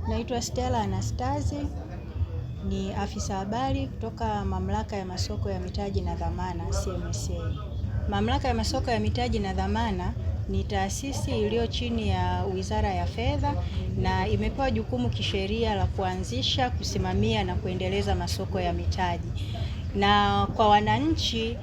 Naitwa Stella Anastasi, ni afisa habari kutoka Mamlaka ya Masoko ya Mitaji na Dhamana CMSA. Mamlaka ya Masoko ya Mitaji na Dhamana ni taasisi iliyo chini ya Wizara ya Fedha na imepewa jukumu kisheria la kuanzisha, kusimamia na kuendeleza masoko ya mitaji. Na kwa wananchi,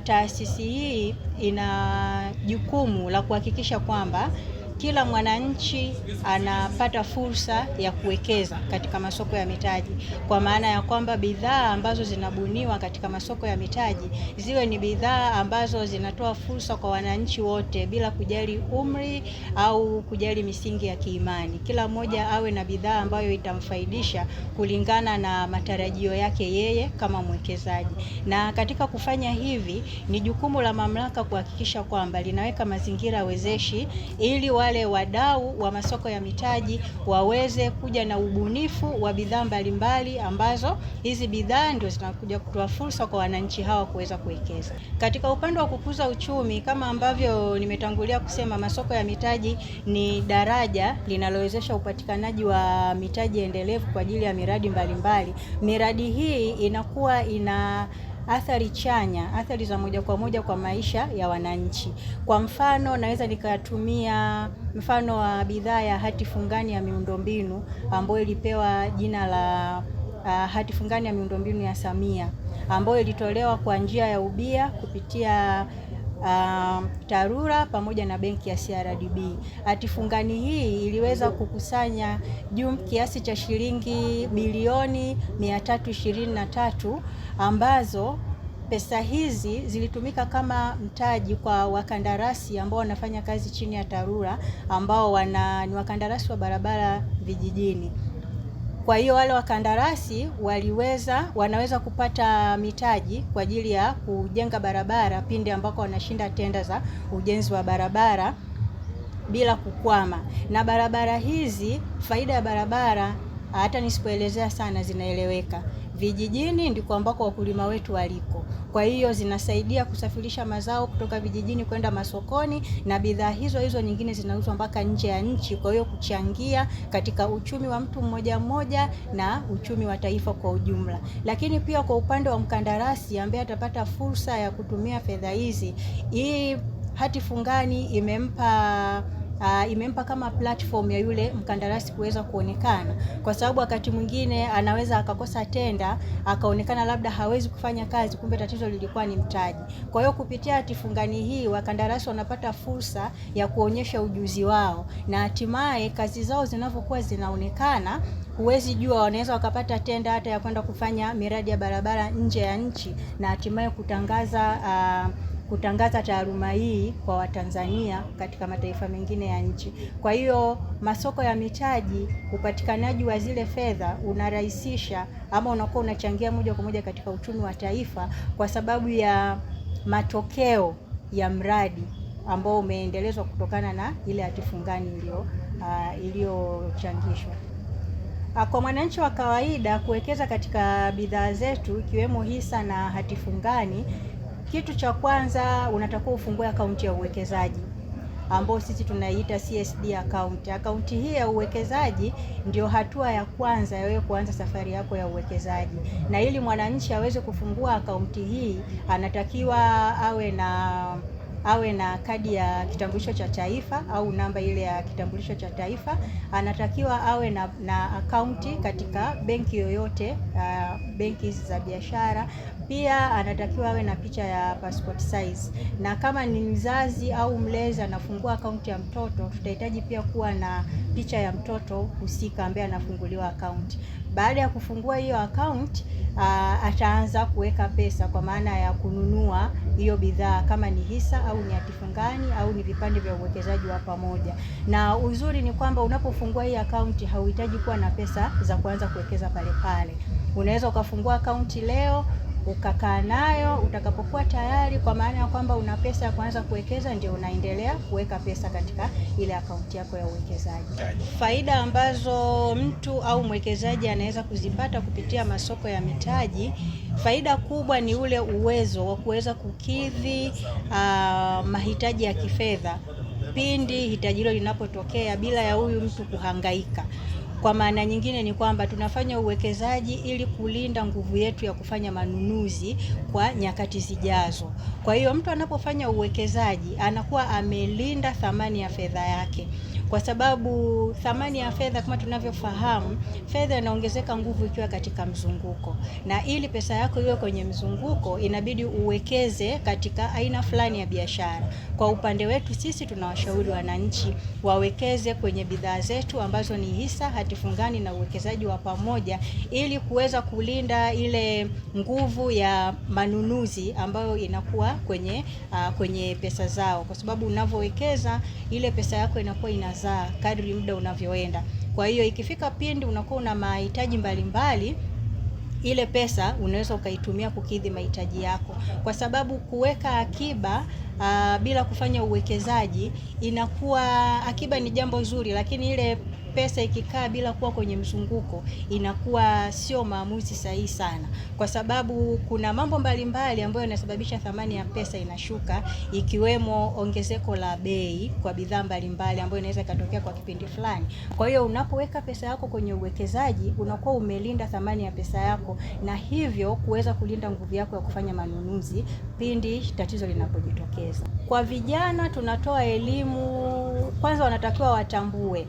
taasisi hii ina jukumu la kuhakikisha kwamba kila mwananchi anapata fursa ya kuwekeza katika masoko ya mitaji, kwa maana ya kwamba bidhaa ambazo zinabuniwa katika masoko ya mitaji ziwe ni bidhaa ambazo zinatoa fursa kwa wananchi wote bila kujali umri au kujali misingi ya kiimani. Kila mmoja awe na bidhaa ambayo itamfaidisha kulingana na matarajio yake yeye kama mwekezaji. Na katika kufanya hivi, ni jukumu la mamlaka kuhakikisha kwamba linaweka mazingira wezeshi ili wale wadau wa masoko ya mitaji waweze kuja na ubunifu wa bidhaa mbalimbali ambazo hizi bidhaa ndio zinakuja kutoa fursa kwa wananchi hawa kuweza kuwekeza. Katika upande wa kukuza uchumi, kama ambavyo nimetangulia kusema, masoko ya mitaji ni daraja linalowezesha upatikanaji wa mitaji endelevu kwa ajili ya miradi mbalimbali. Miradi hii inakuwa ina athari chanya, athari za moja kwa moja kwa maisha ya wananchi. Kwa mfano, naweza nikatumia mfano wa bidhaa ya hati fungani ya miundombinu ambayo ilipewa jina la hati fungani ya miundombinu ya Samia, ambayo ilitolewa kwa njia ya ubia kupitia TARURA pamoja na benki ya CRDB. Hati fungani hii iliweza kukusanya kiasi cha shilingi bilioni 323 ambazo pesa hizi zilitumika kama mtaji kwa wakandarasi ambao wanafanya kazi chini ya TARURA ambao ni wakandarasi wa barabara vijijini. Kwa hiyo wale wakandarasi wanaweza kupata mitaji kwa ajili ya kujenga barabara pindi ambako wanashinda tenda za ujenzi wa barabara bila kukwama. Na barabara hizi, faida ya barabara hata nisipoelezea sana zinaeleweka. Vijijini ndiko ambako wakulima wetu waliko. Kwa hiyo zinasaidia kusafirisha mazao kutoka vijijini kwenda masokoni, na bidhaa hizo nyingine zinauzwa mpaka nje ya nchi. Kwa hiyo kuchangia katika uchumi wa mtu mmoja mmoja na uchumi wa taifa kwa ujumla. Lakini pia kwa upande wa mkandarasi ambaye atapata fursa ya kutumia fedha hizi, hii hati fungani imempa kama platform ya yule mkandarasi kuweza kuonekana, kwa sababu wakati mwingine anaweza akakosa tenda, akaonekana labda hawezi kufanya kazi, kumbe tatizo lilikuwa ni mtaji. Kwa hiyo kupitia hati fungani hii wakandarasi wanapata fursa ya kuonyesha ujuzi wao, na hatimaye kazi zao zinavyokuwa zinaonekana, huwezi jua, wanaweza wakapata tenda hata ya kwenda kufanya miradi ya barabara nje ya nchi na hatimaye kutangaza taaluma hii kwa Watanzania katika mataifa mengine ya nchi. Kwa hiyo masoko ya mitaji, upatikanaji wa zile fedha unarahisisha ama unakuwa unachangia moja kwa moja katika uchumi wa taifa, kwa sababu ya matokeo ya mradi ambao umeendelezwa kutokana na ile hati fungani iliyochangishwa. Kwa mwananchi wa kawaida kuwekeza katika bidhaa zetu ikiwemo hisa na hati fungani, kitu cha kwanza unatakiwa ufungue akaunti ya uwekezaji ambao sisi tunaiita CSD account. Akaunti hii ya uwekezaji ndio hatua ya kwanza ya wewe kuanza safari yako ya uwekezaji. Na ili mwananchi aweze kufungua akaunti hii, anatakiwa awe na kadi ya kitambulisho cha taifa au namba ile ya kitambulisho cha taifa. Anatakiwa awe na akaunti katika benki yoyote, benki za biashara. Pia anatakiwa awe na picha ya passport size, na kama ni mzazi au mlezi anafungua akaunti ya mtoto, tutahitaji pia kuwa na picha ya mtoto husika ambaye anafunguliwa akaunti. Baada ya kufungua hiyo akaunti, ataanza kuweka pesa kwa maana ya kununua hiyo bidhaa, kama ni hisa au ni hati fungani au ni vipande vya uwekezaji wa pamoja. Na uzuri ni kwamba unapofungua hii akaunti hauhitaji kuwa na pesa za kuanza kuwekeza pale pale. Unaweza ukafungua akaunti leo ukakaa nayo, utakapokuwa tayari kwa maana ya kwamba una pesa ya kuanza kuwekeza, ndio unaendelea kuweka pesa katika ile akaunti yako ya uwekezaji. Faida ambazo mtu au mwekezaji anaweza kuzipata kupitia masoko ya mitaji, faida kubwa ni ule uwezo wa kuweza kukidhi mahitaji ya kifedha pindi hitaji hilo linapotokea bila ya huyu mtu kuhangaika. Kwa maana nyingine ni kwamba tunafanya uwekezaji ili kulinda nguvu yetu ya kufanya manunuzi kwa nyakati zijazo. Kwa hiyo mtu anapofanya uwekezaji anakuwa amelinda thamani ya fedha yake, kwa sababu thamani ya fedha kama tunavyofahamu, fedha inaongezeka nguvu ikiwa katika mzunguko, na ili pesa yako iwe kwenye mzunguko inabidi uwekeze katika aina fulani ya biashara. Kwa upande wetu sisi tunawashauri wananchi wawekeze kwenye bidhaa zetu ambazo ni hisa, hati fungani na uwekezaji wa pamoja, ili kuweza kulinda ile nguvu ya manunuzi ambayo inakuwa kwenye pesa zao, kwa sababu unavyowekeza ile pesa yako inakuwa inazaa kadri muda unavyoenda. Kwa hiyo ikifika pindi unakuwa una mahitaji mbalimbali, ile pesa unaweza ukaitumia kukidhi mahitaji yako, kwa sababu kuweka akiba bila kufanya uwekezaji inakuwa, akiba ni jambo zuri, lakini ile pesa ikikaa bila kuwa kwenye mzunguko inakuwa sio maamuzi sahihi sana, kwa sababu kuna mambo mbalimbali ambayo yanasababisha thamani ya pesa inashuka, ikiwemo ongezeko la bei kwa bidhaa mbalimbali ambayo inaweza ikatokea kwa kipindi fulani. Kwa hiyo unapoweka pesa yako kwenye uwekezaji unakuwa umelinda thamani ya pesa yako, na hivyo kuweza kulinda nguvu yako ya kufanya manunuzi pindi tatizo linapojitokeza. Kwa vijana tunatoa elimu, kwanza wanatakiwa watambue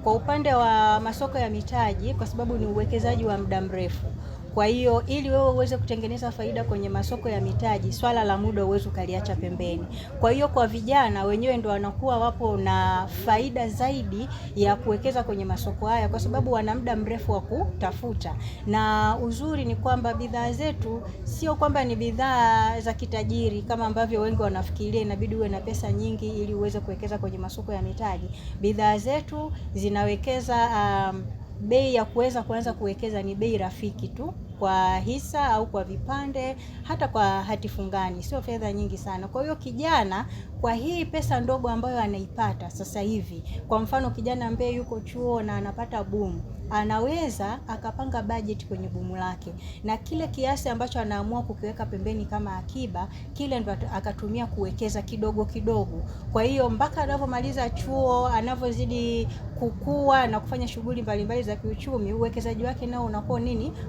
kwa upande wa masoko ya mitaji, kwa sababu ni uwekezaji wa muda mrefu. Kwa hiyo ili wewe uweze kutengeneza faida kwenye masoko ya mitaji, swala la muda uweze ukaliacha pembeni. Kwa hiyo kwa vijana wenyewe ndio wanakuwa wapo na faida zaidi ya kuwekeza kwenye masoko haya, kwa sababu wana muda mrefu wa kutafuta. Na uzuri ni kwamba bidhaa zetu sio kwamba ni bidhaa za kitajiri kama ambavyo wengi wanafikiria inabidi uwe na pesa nyingi ili uweze kuwekeza kwenye masoko ya mitaji. Bidhaa zetu zinawekeza bei ya kuanza kuwekeza ni bei rafiki tu, kwa hisa au kwa vipande, hata kwa hati fungani, sio fedha nyingi sana. Kwa hiyo kijana, kwa hii pesa ndogo ambayo anaipata sasa hivi, kwa mfano kijana ambaye yuko chuo na anapata boom, anaweza akapanga budget kwenye boom lake, na kile kiasi ambacho anaamua kukiweka pembeni kama akiba, kile ndo akatumia kuwekeza kidogo kidogo. Kwa hiyo mpaka anapomaliza chuo, anavyozidi kukua na kufanya shughuli mbalimbali za kiuchumi, uwekezaji wake nao unakuwa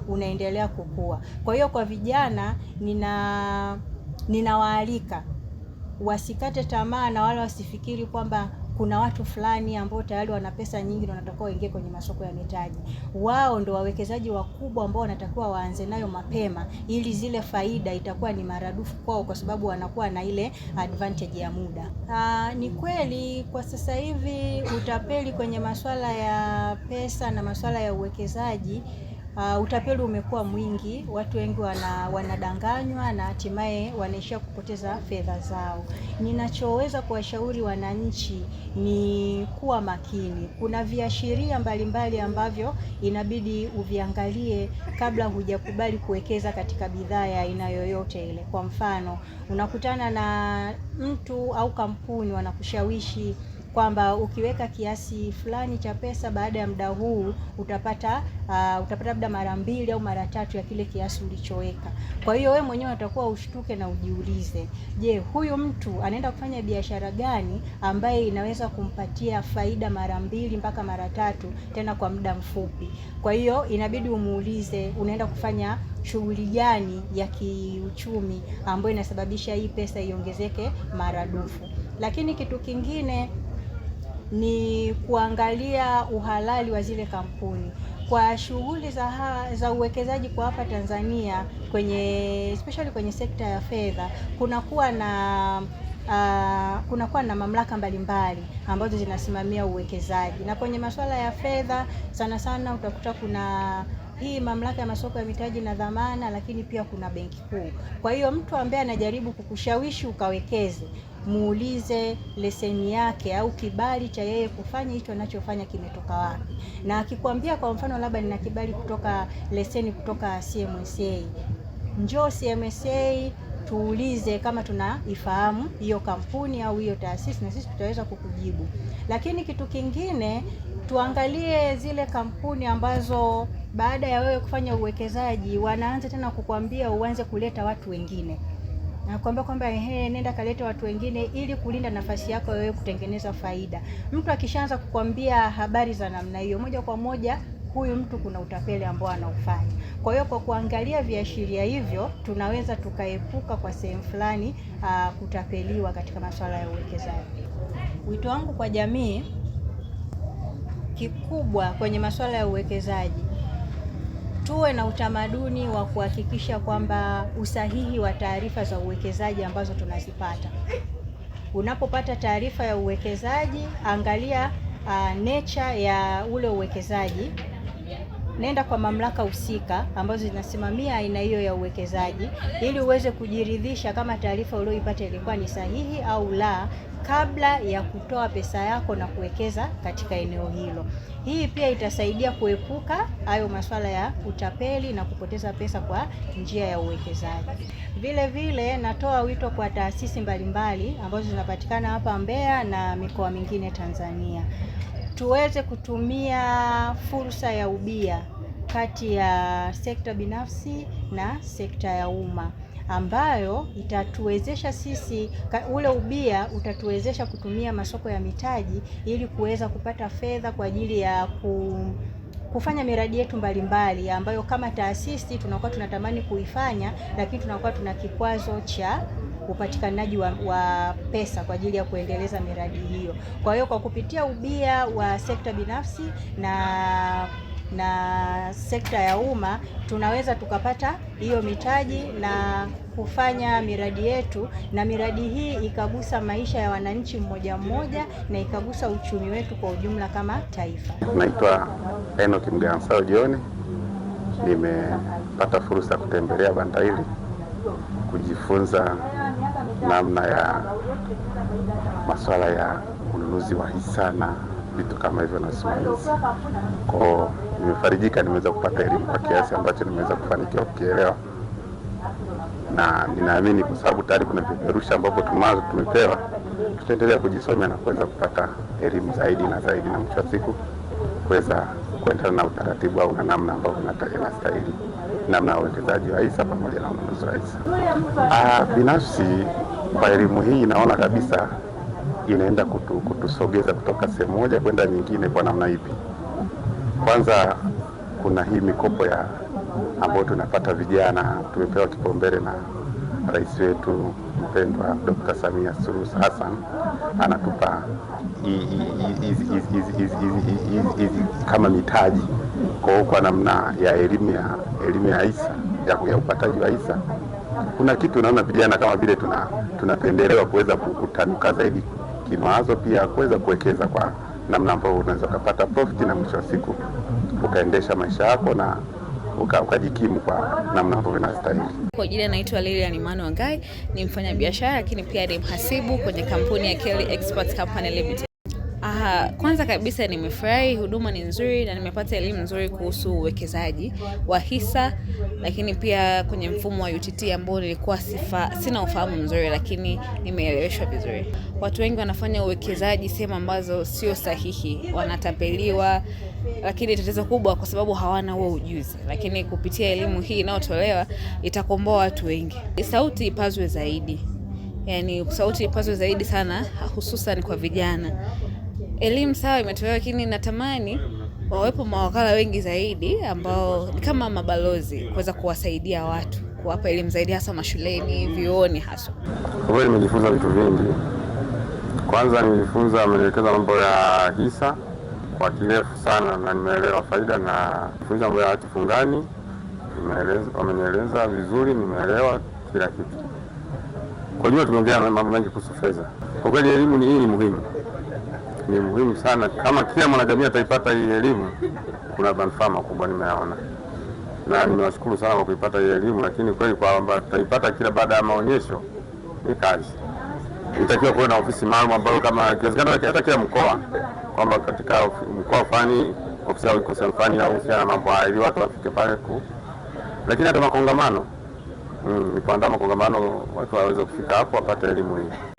unaendelea kukua. Kwa hiyo kwa vijana ninawaalika wasikate tamaa, na wala wasifikiri kwamba kuna watu fulani ambao tayari wana pesa nyingi na wanatakiwa waingie kwenye masoko ya mitaji. Wao ndo wawekezaji wakubwa ambao wanatakiwa waanze nayo mapema, ili zile faida itakuwa ni maradufu kwao, kwa sababu wanakuwa na ile advantage ya muda. Ni kweli kwa sasa hivi utapeli kwenye masuala ya pesa na masuala ya uwekezaji, utapeli umekuwa mwingi, watu wengi wanadanganywa na hatimaye wanaishia kupoteza fedha zao. Ninachoweza kuwashauri wananchi ni kuwa makini. Kuna viashiria mbalimbali ambavyo inabidi uviangalie kabla hujakubali kuwekeza katika bidhaa ya aina yoyote ile. Kwa mfano, unakutana na mtu au kampuni wanakushawishi kwamba ukiweka kiasi fulani cha pesa baada ya muda huu utapata labda mara 2 au mara 3 ya kile kiasi ulichoweka. Kwa hiyo wewe mwenyewe utakuwa ushtuke na ujiulize, je, huyu mtu anaenda kufanya biashara gani ambaye inaweza kumpatia faida mara 2 mpaka mara 3 tena kwa muda mfupi? Kwa hiyo inabidi umuulize unaenda kufanya shughuli gani ya kiuchumi ambayo inasababisha hii pesa iongezeke maradufu. Lakini kitu kingine ni kuangalia uhalali wa zile kampuni. Kwa shughuli za uwekezaji kwa hapa Tanzania, especially kwenye sekta ya fedha, kunakuwa na mamlaka mbalimbali ambazo zinasimamia uwekezaji. Na kwenye masuala ya fedha sana sana utakuta kuna hii mamlaka ya masoko ya mitaji na dhamana, lakini pia kuna benki kuu. Kwa hiyo mtu ambaye anajaribu kukushawishi ukawekeze, muulize leseni yake au kibali cha yeye kufanya hicho anachofanya kimetoka wapi. Na akikwambia kwa mfano labda nina kibali leseni kutoka CMSA, njoo CMSA tuulize kama tunaifahamu hiyo kampuni au hiyo taasisi, na sisi tutaweza kukujibu. Lakini kitu kingine, tuangalie zile kampuni ambazo baada ya wewe kufanya uwekezaji wanaanza tena kukwambia uanze kuleta watu wengine. Na kwamba nenda kaleta watu wengine ili kulinda nafasi yako wewe kutengeneza faida. Mtu akishaanza kukwambia habari za namna hiyo, moja kwa moja huyu mtu kuna utapeli ambao anaufanya. Kwa hiyo kwa kuangalia viashiria hivyo, tunaweza tukaepuka kwa sehemu fulani kutapeliwa katika masuala ya uwekezaji. Wito wangu kwa jamii, kikubwa kwenye masuala ya uwekezaji, tuwe na utamaduni wa kuhakikisha kwamba usahihi wa taarifa za uwekezaji ambazo tunazipata. Unapopata taarifa ya uwekezaji, angalia nature ya ule uwekezaji. Nenda kwa mamlaka husika ambazo zinasimamia aina hiyo ya uwekezaji ili uweze kujiridhisha kama taarifa uliyoipata ilikuwa ni sahihi au la, kabla ya kutoa pesa yako na kuwekeza katika eneo hilo. Hii pia itasaidia kuepuka hayo masuala ya utapeli na kupoteza pesa kwa njia ya uwekezaji. Vile vile natoa wito kwa taasisi mbalimbali ambazo zinapatikana hapa Mbeya na mikoa mingine Tanzania. Tuweze kutumia fursa ya ubia kati ya sekta binafsi na sekta ya umma, ambayo itatuwezesha sisi, ule ubia utatuwezesha kutumia masoko ya mitaji ili kuweza kupata fedha kwa ajili ya kufanya miradi yetu mbalimbali ambayo kama taasisi tunakuwa tunatamani kuifanya, lakini tunakuwa tuna kikwazo cha upatikanaji wa pesa kwa ajili ya kuendeleza miradi hiyo. Kwa hiyo kwa kupitia ubia wa sekta binafsi na sekta ya umma tunaweza tukapata hiyo mitaji na kufanya miradi yetu, na miradi hii ikagusa maisha ya wananchi mmoja mmoja na ikagusa uchumi wetu kwa ujumla kama taifa. Naitwa Enoch Mgansao John. Nimepata fursa ya kutembelea banda hili kujifunza namna ya masuala ya ununuzi wa hisa na vitu kama hivyo na usimamizi. Kwa nimefarijika, nimeweza kupata elimu kwa kiasi ambacho nimeweza kufanikiwa kukielewa, na ninaamini kwa sababu tayari kuna vipeperushi ambavyo tumepewa, tutaendelea kujisomea na kuweza kupata elimu zaidi na zaidi, na mwisho wa siku kuweza kuendana na utaratibu au na namna ambavyo inastahili namna ya uwekezaji wa hisa pamoja na ununuzi wa hisa. Binafsi kwa elimu hii naona kabisa inaenda kutusogeza kutoka sehemu moja kwenda nyingine. Kwa namna ipi? Kwanza kuna hii mikopo ya ambayo tunapata vijana, tumepewa kipaumbele na rais wetu mpendwa Dr. Samia Suluhu Hassan, anatupa kama mitaji kwa namna ya elimu ya hisa, ya upataji wa hisa. Kuna kitu naona vijana kama vile tunapendelewa kuweza kutanuka zaidi kimawazo, pia kuweza kuwekeza kwa namna ambayo unaweza kupata profit na mwisho wa siku ukaendesha maisha yako na ukajikimu kwa namna ambayo inastahili. Kwa jina naitwa Lilian Emmanuel Ngai, ni mfanyabiashara lakini pia ni mhasibu kwenye kampuni ya Kelly Export Company Limited. Kwanza kabisa nimefurahi, huduma ni nzuri na nimepata elimu nzuri kuhusu uwekezaji wa hisa, lakini pia kwenye mfumo wa UTT ambao nilikuwa sina ufahamu mzuri, lakini nimeeleweshwa vizuri. Watu wengi wanafanya uwekezaji sehemu ambazo sio sahihi, wanatapeliwa, lakini tatizo kubwa kwa sababu hawana huo ujuzi. Lakini kupitia elimu hii inayotolewa itakomboa watu wengi. Sauti ipazwe zaidi. Yaani sauti ipazwe zaidi sana, hususan kwa vijana. Elimu sawa imetolewa, lakini natamani wawepo mawakala wengi zaidi ambao ni kama mabalozi kuweza kuwasaidia watu, kuwapa elimu zaidi hasa mashuleni, vyuoni hasa. Kwa hiyo nimejifunza vitu vingi. Kwanza nimejifunza maelekezo mambo ya hisa kwa kirefu sana na nimeelewa faida, na kufunza mambo ya hati fungani wamenieleza vizuri, nimeelewa kila kitu. Kwa hiyo tumeongea mambo mengi kuhusu fedha. Kwa kweli elimu hii ni muhimu. Ni muhimu sana. Kama kila mwanajamii ataipata hii elimu, kuna manufaa makubwa nimeyaona. Na nimewashukuru sana kwa kuipata hii elimu, lakini kweli kwamba tutaipata kila baada ya maonyesho ni kazi. Inatakiwa kuwa na ofisi maalum ambayo kama ikiwezekana hata kila mkoa, kwamba katika mkoa fulani ofisi au iko sehemu fulani au ofisi na mambo haya, ili watu wafike pale lakini hata makongamano, ni kuandaa makongamano watu waweze kufika hapo wapate elimu hii.